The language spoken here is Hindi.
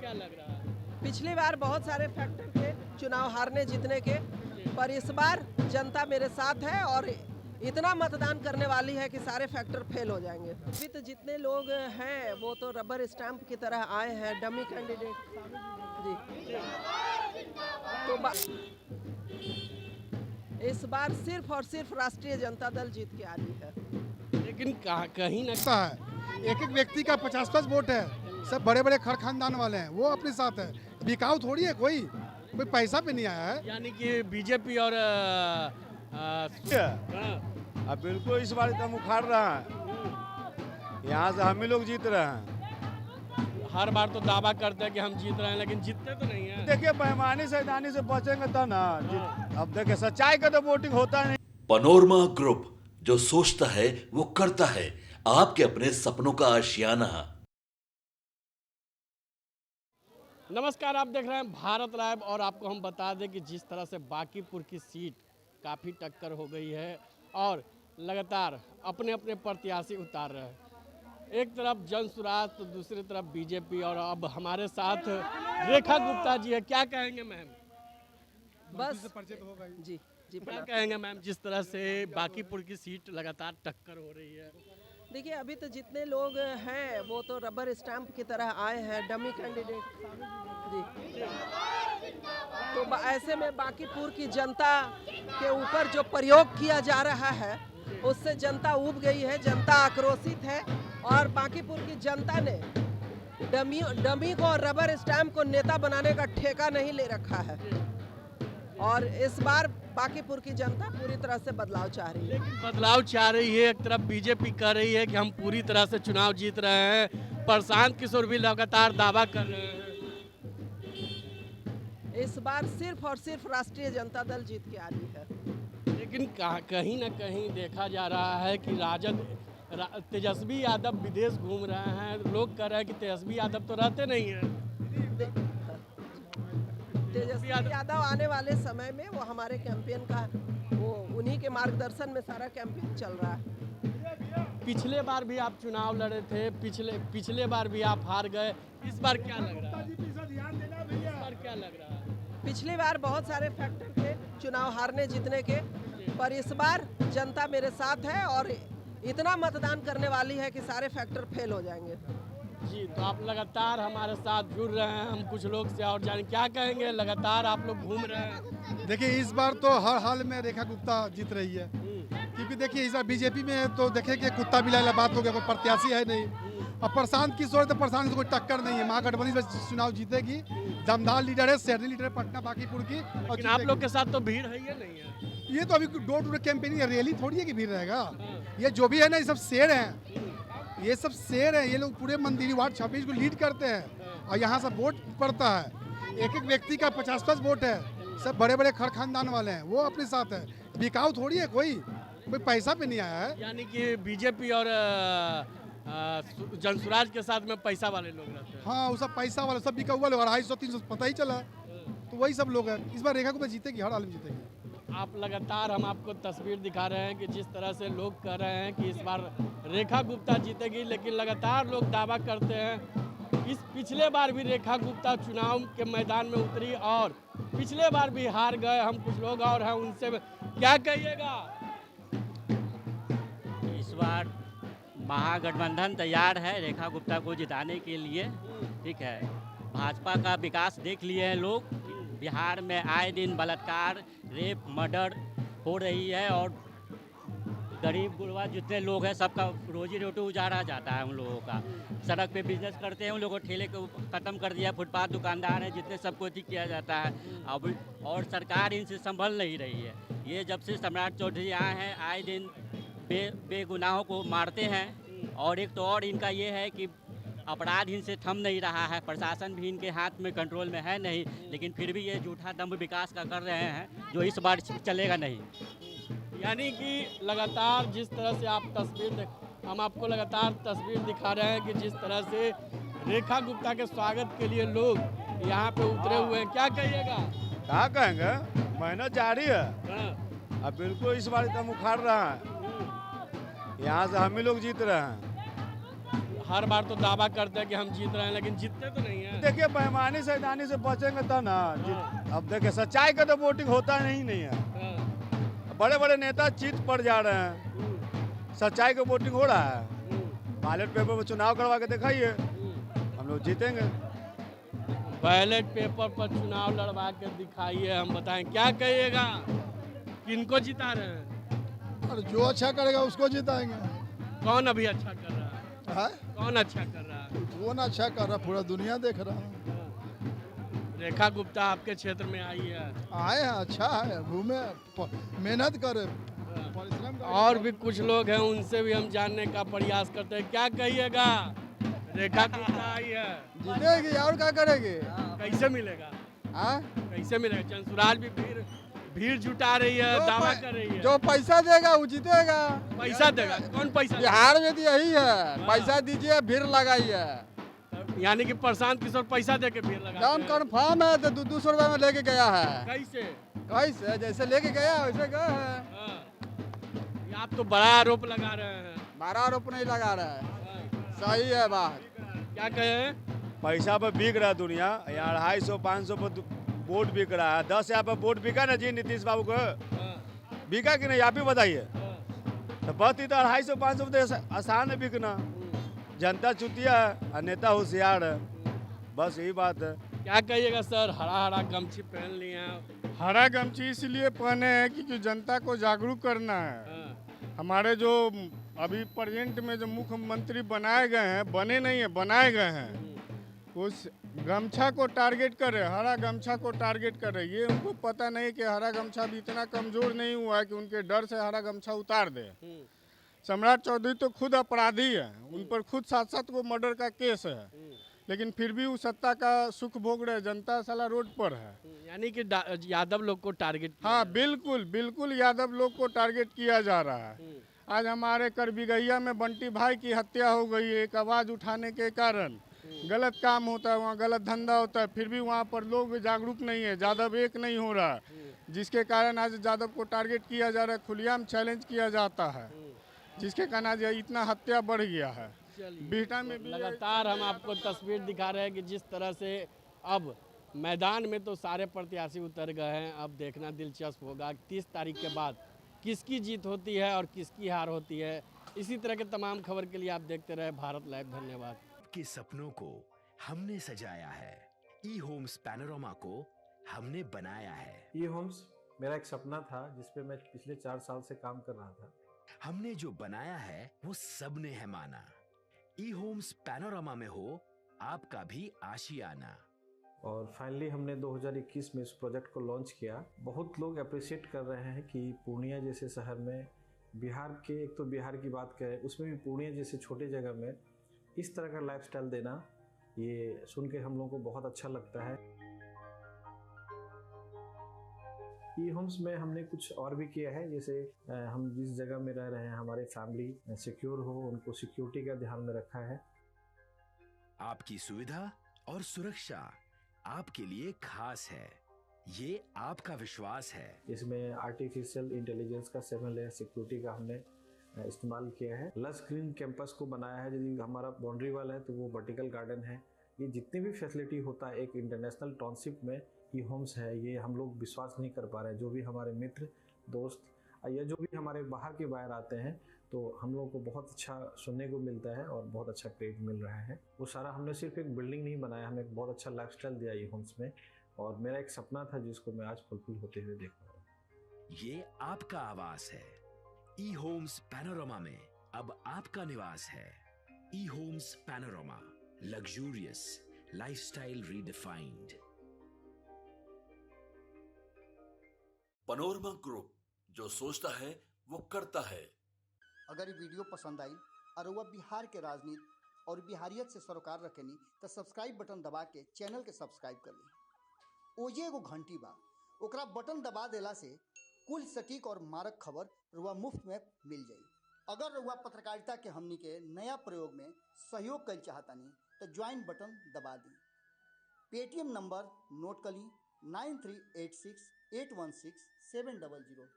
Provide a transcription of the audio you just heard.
क्या लग रहा है? पिछली बार बहुत सारे फैक्टर थे चुनाव हारने जीतने के, पर इस बार जनता मेरे साथ है और इतना मतदान करने वाली है कि सारे फैक्टर फेल हो जाएंगे। अभी तो जितने लोग हैं वो तो रबर स्टैंप की तरह आए हैं, डमी कैंडिडेट जी। तो इस बार सिर्फ और सिर्फ राष्ट्रीय जनता दल जीत के आ रही है। लेकिन कहीं ना लगता है एक एक व्यक्ति का 50-50 वोट है, सब बड़े बड़े खर खानदान वाले हैं, वो अपने साथ है। बिकाऊ थोड़ी है, कोई पैसा पे नहीं आया है। यानी कि बीजेपी और अब बिल्कुल इस बार एकदम उखाड़ रहा है, यहाँ से हम ही लोग जीत रहे हैं। हर बार तो दावा करते हैं कि हम जीत रहे हैं, लेकिन जीतते तो नहीं है। देखिए बेईमानी सैतानी से बचेंगे तब ना। अब देखिए सच्चाई का तो वोटिंग होता नहीं। पनोरमा ग्रुप, जो सोचता है वो करता है। आपके अपने सपनों का आशियाना। नमस्कार, आप देख रहे हैं भारत लाइव और आपको हम बता दें कि जिस तरह से बांकीपुर की सीट काफ़ी टक्कर हो गई है और लगातार अपने अपने प्रत्याशी उतार रहे हैं। एक तरफ जन स्वराज तो दूसरी तरफ बीजेपी, और अब हमारे साथ रेखा गुप्ता जी है। क्या कहेंगे मैम? बस जी जी क्या कहेंगे मैम, जिस तरह से बांकीपुर की सीट लगातार टक्कर हो रही है? देखिए, अभी तो जितने लोग हैं वो तो रबर स्टैंप की तरह आए हैं, डमी कैंडिडेट जी। तो ऐसे में बांकीपुर की जनता के ऊपर जो प्रयोग किया जा रहा है उससे जनता ऊब गई है, जनता आक्रोशित है और बांकीपुर की जनता ने डमी को और रबर स्टैंप को नेता बनाने का ठेका नहीं ले रखा है। और इस बार बांकीपुर की जनता पूरी तरह से बदलाव चाह रही है। लेकिन बदलाव चाह रही है, एक तरफ बीजेपी कह रही है कि हम पूरी तरह से चुनाव जीत रहे हैं, प्रशांत किशोर भी लगातार दावा कर रहे हैं। इस बार सिर्फ और सिर्फ राष्ट्रीय जनता दल जीत के आ रही है। लेकिन कहीं ना कहीं देखा जा रहा है कि राजद तेजस्वी यादव विदेश घूम रहे हैं। लोग कह रहे हैं कि तेजस्वी यादव तो रहते नहीं हैं। तेजस्वी यादव आने वाले समय में वो हमारे कैंपेन का वो उन्हीं के मार्गदर्शन में सारा कैंपेन चल रहा है। पिछले बार भी आप चुनाव लड़े थे, पिछले बार भी आप हार गए। इस बार क्या लग रहा है? इस बार क्या लग रहा है? पिछली बार बहुत सारे फैक्टर थे चुनाव हारने जीतने के, पर इस बार जनता मेरे साथ है और इतना मतदान करने वाली है कि सारे फैक्टर फेल हो जाएंगे। जी, तो आप लगातार हमारे साथ जुड़ रहे हैं। हम कुछ लोग से और जाने क्या कहेंगे, लगातार आप लोग घूम रहे हैं। देखिए, इस बार तो हर हाल में रेखा गुप्ता जीत रही है, क्योंकि देखिए इस बार बीजेपी में तो देखे कि कुत्ता बिलाला बात हो गया, कोई प्रत्याशी है नहीं। और प्रशांत किशोर तो प्रशांत से कोई टक्कर नहीं है। महागठबंधन से चुनाव जीतेगी, दमदार लीडर है, शहरी लीडर है पटना बांकीपुर की। और आप लोग के साथ तो भीड़ है या नहीं है? ये तो अभी डोर टू डोर कैंपेनिंग है, रैली थोड़ी है कि भीड़ रहेगा। ये जो भी है ना, ये सब शेर हैं, ये सब शेर हैं। ये लोग पूरे मंदिरी वार्ड 26 को लीड करते हैं और यहाँ से वोट पड़ता है। एक एक व्यक्ति का 50-50 वोट है, सब बड़े बड़े खर खानदान वाले हैं, वो अपने साथ है। बिकाऊ थोड़ी है, कोई पैसा पे नहीं आया है। यानी कि बीजेपी और जन स्वराज के साथ में पैसा वाले लोग रहते हैं। हाँ, वो सब पैसा वाले, सब बिका हुआ लोग, 250-300 पता ही चला। तो वही सब लोग हैं। इस बार रेखा गुप्ता जीतेगी, हर हाल में जीतेगी। आप लगातार, हम आपको तस्वीर दिखा रहे हैं कि जिस तरह से लोग कह रहे हैं कि इस बार रेखा गुप्ता जीतेगी, लेकिन लगातार लोग दावा करते हैं। इस पिछले बार भी रेखा गुप्ता चुनाव के मैदान में उतरी और पिछले बार भी हार गए। हम कुछ लोग और हैं, उनसे क्या कहिएगा? इस बार महागठबंधन तैयार है रेखा गुप्ता को जिताने के लिए। ठीक है, भाजपा का विकास देख लिए हैं लोग। बिहार में आए दिन बलात्कार, रेप, मर्डर हो रही है और गरीब गुरबा जितने लोग हैं सबका रोजी रोटी उजाड़ा जाता है। उन लोगों का सड़क पे बिजनेस करते हैं, उन लोगों को ठेले को ख़त्म कर दिया। फुटपाथ दुकानदार हैं जितने, सबको ठीक किया जाता है। अब और सरकार इनसे संभल नहीं रही है। ये जब से सम्राट चौधरी आए हैं, आए दिन बेगुनाहों को मारते हैं। और एक तो और इनका ये है कि अपराध इनसे थम नहीं रहा है, प्रशासन भी इनके हाथ में कंट्रोल में है नहीं, लेकिन फिर भी ये झूठा दम्भ विकास का कर रहे हैं जो इस बार चलेगा नहीं। यानी कि लगातार जिस तरह से आप हम आपको लगातार तस्वीर दिखा रहे हैं कि जिस तरह से रेखा गुप्ता के स्वागत के लिए लोग यहाँ पे उतरे हुए हैं। क्या कहिएगा? क्या कहेंगे, मेहनत जारी है। हाँ। अब बिल्कुल इस बार एकदम उखाड़ रहा है, यहाँ से हम ही लोग जीत रहे हैं। हर बार तो दावा करते हैं कि हम जीत रहे हैं, लेकिन जीतते तो नहीं हैं। देखिए बेईमानी सैतानी से बचेंगे तो ना अब देखिए सच्चाई का तो वोटिंग होता नहीं है। हाँ, बड़े बड़े नेता चीत पड़ जा रहे हैं, सच्चाई का वोटिंग हो रहा है। बैलेट पेपर में चुनाव करवा के दिखाइए, हम लोग जीतेंगे। बैलेट पेपर पर चुनाव लड़वा के दिखाइए, हम बताएं क्या कहिएगा, किनको जिता रहे हैं? और जो अच्छा करेगा उसको जिताएंगे। कौन अभी अच्छा कर रहा है? हाँ? कौन अच्छा कर रहा है? वो ना अच्छा कर रहा, पूरा दुनिया देख रहा है। रेखा गुप्ता आपके क्षेत्र में आई है। आए हैं, अच्छा है, घूमे, मेहनत करे, परिश्रम करे। और भी कुछ लोग हैं, उनसे भी हम जानने का प्रयास करते हैं। क्या कहिएगा, रेखा गुप्ता आई है, जीतेगी और क्या करेगी? कैसे मिलेगा? हाँ? कैसे मिलेगा? चंसुराल भी भीड़ जुटा रही है, दावा कर रही है। जो पैसा देगा वो जीतेगा। पैसा देगा? कौन पैसा? बिहार में तो यही है, पैसा दीजिए, भीड़ लगाइए। यानी कि प्रशांत किशोर पैसा दे के भीड़ लगा दाम कन्फर्म है, तो 200 रुपए में लेके गया है। कैसे? कैसे? जैसे लेके गया वैसे गए है। हाँ। ये आप तो बड़ा आरोप लगा रहे हैं। 12 रुपए नहीं लगा रहा है। हाँ। सही है बात। क्या कहे? पैसा पर बिक रहा है दुनिया, यहाँ 250 500 पर वोट बिक रहा है। 10,000 पर वोट बिका ना जी नीतीश बाबू को, हाँ। बिका कि नहीं आप ही बताइए। हाँ। तो बात ही तो 250 500 तो आसान है बिकना। जनता चुतिया है और नेता होशियार है, बस यही बात है। क्या कहिएगा सर, हरा हरा गमछी पहन लिए हैं। हरा गमछी इसलिए पहने हैं क्योंकि जनता को जागरूक करना है। हाँ। हमारे जो अभी प्रेजेंट में जो मुख्यमंत्री बनाए गए हैं, बने नहीं है, बनाए गए हैं, उस गमछा को टारगेट कर रहे, हरा गमछा को टारगेट कर रहे। ये उनको पता नहीं कि हरा गमछा भी इतना कमज़ोर नहीं हुआ है कि उनके डर से हरा गमछा उतार दे। सम्राट चौधरी तो खुद अपराधी है, उन पर खुद 7-7 को मर्डर का केस है, लेकिन फिर भी वो सत्ता का सुख भोग रहे, जनता साला रोड पर है। यानी कि यादव लोग को टारगेट किया हाँ, जा बिल्कुल बिल्कुल यादव लोग को टारगेट किया जा रहा है। आज हमारे करबिगैया में बंटी भाई की हत्या हो गई है, एक आवाज़ उठाने के कारण। गलत काम होता है वहाँ, गलत धंधा होता है, फिर भी वहाँ पर लोग जागरूक नहीं है, यादव एक नहीं हो रहा, जिसके कारण आज यादव को टारगेट किया जा रहा है, खुलेआम चैलेंज किया जाता है, जिसके कारण आज इतना हत्या बढ़ गया है। बिहटा में भी लगातार हम आपको तस्वीर दिखा रहे हैं कि जिस तरह से अब मैदान में तो सारे प्रत्याशी उतर गए हैं। अब देखना दिलचस्प होगा 30 तारीख के बाद किसकी जीत होती है और किसकी हार होती है। इसी तरह के तमाम खबर के लिए आप देखते रहे भारत लाइव। धन्यवाद। के सपनों को हमने सजाया है, ई होम्स पैनोरामा को हमने बनाया है। ई होम्स मेरा एक सपना था जिसपे मैं पिछले 4 साल से काम कर रहा था। हमने जो बनाया है वो सबने है माना। ई होम्स पैनोरामा में हो आपका भी आशियाना। और फाइनली हमने 2021 में इस प्रोजेक्ट को लॉन्च किया। बहुत लोग अप्रिशिएट कर रहे हैं कि पूर्णिया जैसे शहर में, बिहार के, एक तो बिहार की बात करें उसमें भी पूर्णिया जैसे छोटे जगह में इस तरह का लाइफस्टाइल देना, ये सुन के हम लोगों को बहुत अच्छा लगता है। ई होम्स में हमने कुछ और भी किया है, जैसे हम जिस जगह में रह रहे हैं हमारे फैमिली सिक्योर हो, उनको सिक्योरिटी का ध्यान में रखा है। आपकी सुविधा और सुरक्षा आपके लिए खास है, ये आपका विश्वास है। इसमें आर्टिफिशियल इंटेलिजेंस का 7 लेयर सिक्योरिटी का हमने इस्तेमाल किया है। लस ग्रीन कैंपस को बनाया है, यदि हमारा बाउंड्री वाल है तो वो वर्टिकल गार्डन है। ये जितनी भी फैसिलिटी होता है एक इंटरनेशनल टाउनशिप में ई होम्स है, ये हम लोग विश्वास नहीं कर पा रहे हैं। जो भी हमारे मित्र दोस्त या जो भी हमारे बाहर के बाहर आते हैं तो हम लोगों को बहुत अच्छा सुनने को मिलता है और बहुत अच्छा क्रेडिट मिल रहा है। वो सारा हमने सिर्फ एक बिल्डिंग नहीं बनाया, हमें एक बहुत अच्छा लाइफस्टाइल दिया ई होम्स में, और मेरा एक सपना था जिसको मैं आज फुलफिल होते हुए देख पा रहा हूँ। ये आपका आवास है। ई होम्स पैनोरामा में अब आपका निवास है। E homes panorama, luxurious lifestyle redefined. Panorama group, जो सोचता है वो करता है। अगर ये वीडियो पसंद आई और वह बिहार के राजनीति और बिहारियत से सरोकार रखेनी तो सब्सक्राइब बटन दबा के चैनल के सब्सक्राइब कर ली। ओजे एगो घंटी बा, ओकरा बटन दबा देला से कुल सटीक और मारक खबर रुआ मुफ्त में मिल जाई। अगर रुआ पत्रकारिता के हमनी के नया प्रयोग में सहयोग कर चाहतानी तो ज्वाइन बटन दबा दी। पेटीएम नंबर नोट कर ली 9386 816 700।